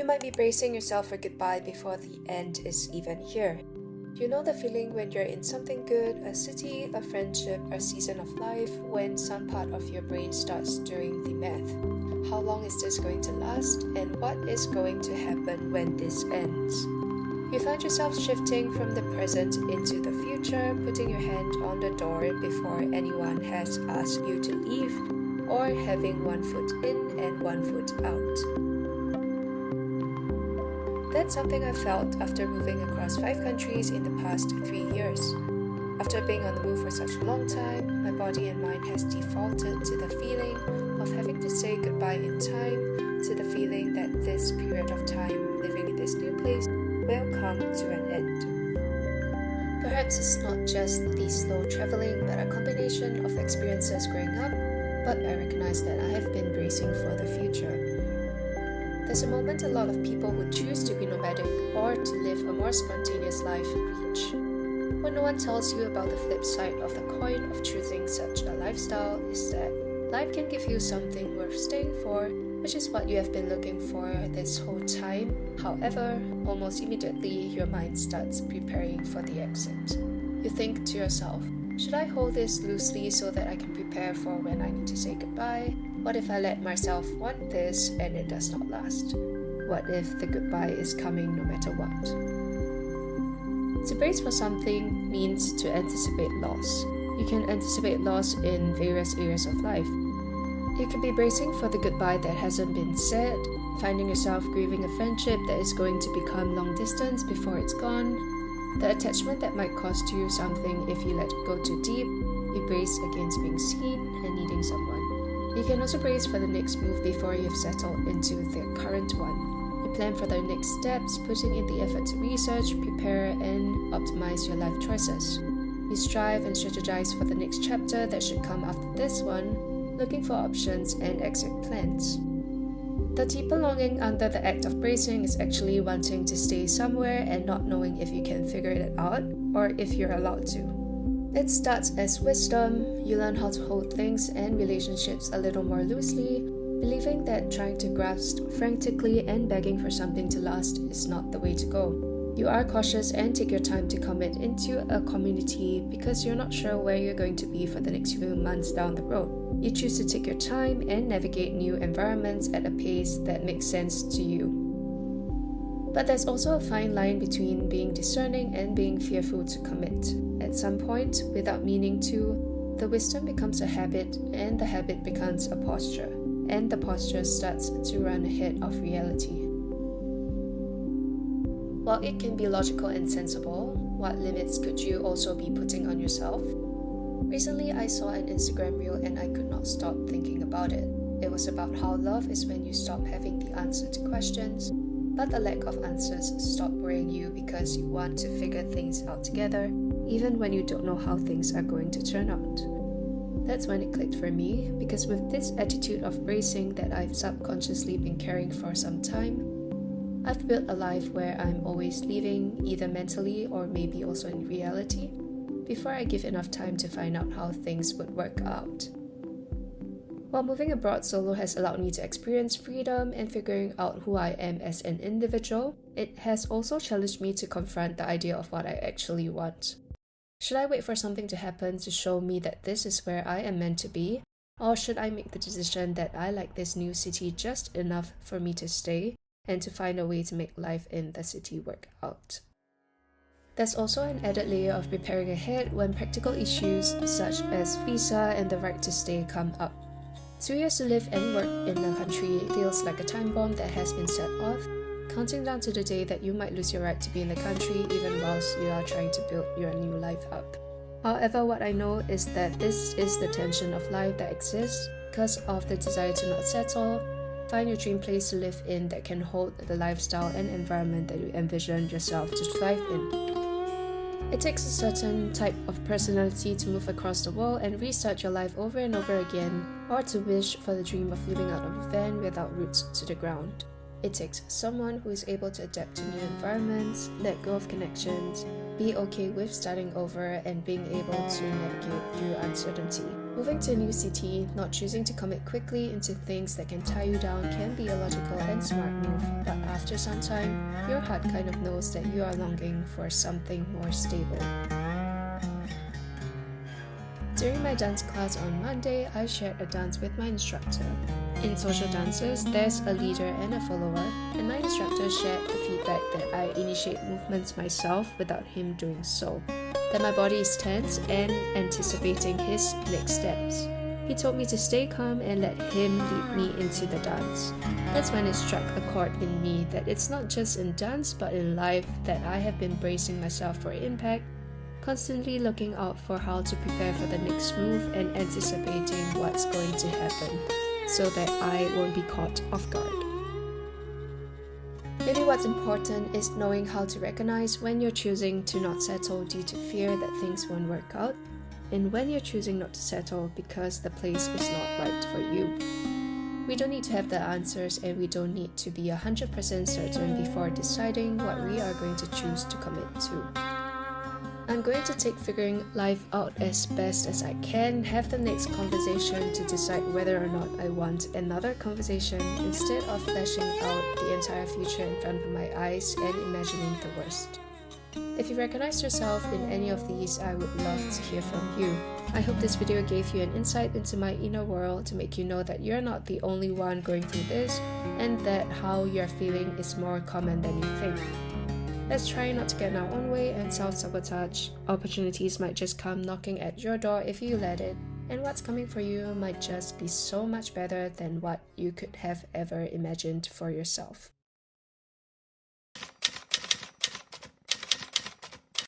You might be bracing yourself for goodbye before the end is even here. You know the feeling when you're in something good, a city, a friendship, a season of life, when some part of your brain starts doing the math. How long is this going to last, and what is going to happen when this ends? You find yourself shifting from the present into the future, putting your hand on the door before anyone has asked you to leave, or having one foot in and one foot out. That's something I felt after moving across 5 countries in the past 3 years. After being on the move for such a long time, my body and mind has defaulted to the feeling of having to say goodbye in time, to the feeling that this period of time living in this new place will come to an end. Perhaps it's not just the slow traveling, but a combination of experiences growing up, but I recognize that I have been bracing for the future. There's a moment a lot of people who choose to be nomadic or to live a more spontaneous life reach. What no one tells you about the flip side of the coin of choosing such a lifestyle is that life can give you something worth staying for, which is what you have been looking for this whole time. However, almost immediately your mind starts preparing for the exit. You think to yourself, should I hold this loosely so that I can prepare for when I need to say goodbye? What if I let myself want this and it does not last? What if the goodbye is coming no matter what? To brace for something means to anticipate loss. You can anticipate loss in various areas of life. You can be bracing for the goodbye that hasn't been said, finding yourself grieving a friendship that is going to become long distance before it's gone, the attachment that might cost you something if you let it go too deep. You brace against being seen and needing someone. You can also brace for the next move before you've settled into the current one. You plan for the next steps, putting in the effort to research, prepare, and optimize your life choices. You strive and strategize for the next chapter that should come after this one, looking for options and exit plans. The deeper longing under the act of bracing is actually wanting to stay somewhere and not knowing if you can figure it out or if you're allowed to. It starts as wisdom. You learn how to hold things and relationships a little more loosely, believing that trying to grasp frantically and begging for something to last is not the way to go. You are cautious and take your time to commit into a community because you're not sure where you're going to be for the next few months down the road. You choose to take your time and navigate new environments at a pace that makes sense to you. But there's also a fine line between being discerning and being fearful to commit. At some point, without meaning to, the wisdom becomes a habit and the habit becomes a posture, and the posture starts to run ahead of reality. While it can be logical and sensible, what limits could you also be putting on yourself? Recently, I saw an Instagram reel and I could not stop thinking about it. It was about how love is when you stop having the answer to questions, but the lack of answers stop worrying you because you want to figure things out together, even when you don't know how things are going to turn out. That's when it clicked for me, because with this attitude of bracing that I've subconsciously been carrying for some time, I've built a life where I'm always leaving, either mentally or maybe also in reality, before I give enough time to find out how things would work out. While moving abroad solo has allowed me to experience freedom and figuring out who I am as an individual, it has also challenged me to confront the idea of what I actually want. Should I wait for something to happen to show me that this is where I am meant to be? Or should I make the decision that I like this new city just enough for me to stay and to find a way to make life in the city work out? There's also an added layer of preparing ahead when practical issues such as visa and the right to stay come up. 2 years to live and work in a country feels like a time bomb that has been set off, counting down to the day that you might lose your right to be in the country even whilst you are trying to build your new life up. However, what I know is that this is the tension of life that exists because of the desire to not settle, find your dream place to live in that can hold the lifestyle and environment that you envision yourself to thrive in. It takes a certain type of personality to move across the world and restart your life over and over again, or to wish for the dream of living out of a van without roots to the ground. It takes someone who is able to adapt to new environments, let go of connections, be okay with starting over and being able to navigate through uncertainty. Moving to a new city, not choosing to commit quickly into things that can tie you down can be a logical and smart move, but after some time, your heart kind of knows that you are longing for something more stable. During my dance class on Monday, I shared a dance with my instructor. In social dances, there's a leader and a follower, and my instructor shared the feedback that I initiate movements myself without him doing so, that my body is tense and anticipating his next steps. He told me to stay calm and let him lead me into the dance. That's when it struck a chord in me that it's not just in dance but in life that I have been bracing myself for impact, constantly looking out for how to prepare for the next move and anticipating what's going to happen, so that I won't be caught off guard. Maybe what's important is knowing how to recognize when you're choosing to not settle due to fear that things won't work out, and when you're choosing not to settle because the place is not right for you. We don't need to have the answers, and we don't need to be 100% certain before deciding what we are going to choose to commit to. I'm going to take figuring life out as best as I can, have the next conversation to decide whether or not I want another conversation instead of flashing out the entire future in front of my eyes and imagining the worst. If you recognize yourself in any of these, I would love to hear from you. I hope this video gave you an insight into my inner world to make you know that you're not the only one going through this, and that how you're feeling is more common than you think. Let's try not to get in our own way and self-sabotage. Opportunities might just come knocking at your door if you let it, and what's coming for you might just be so much better than what you could have ever imagined for yourself.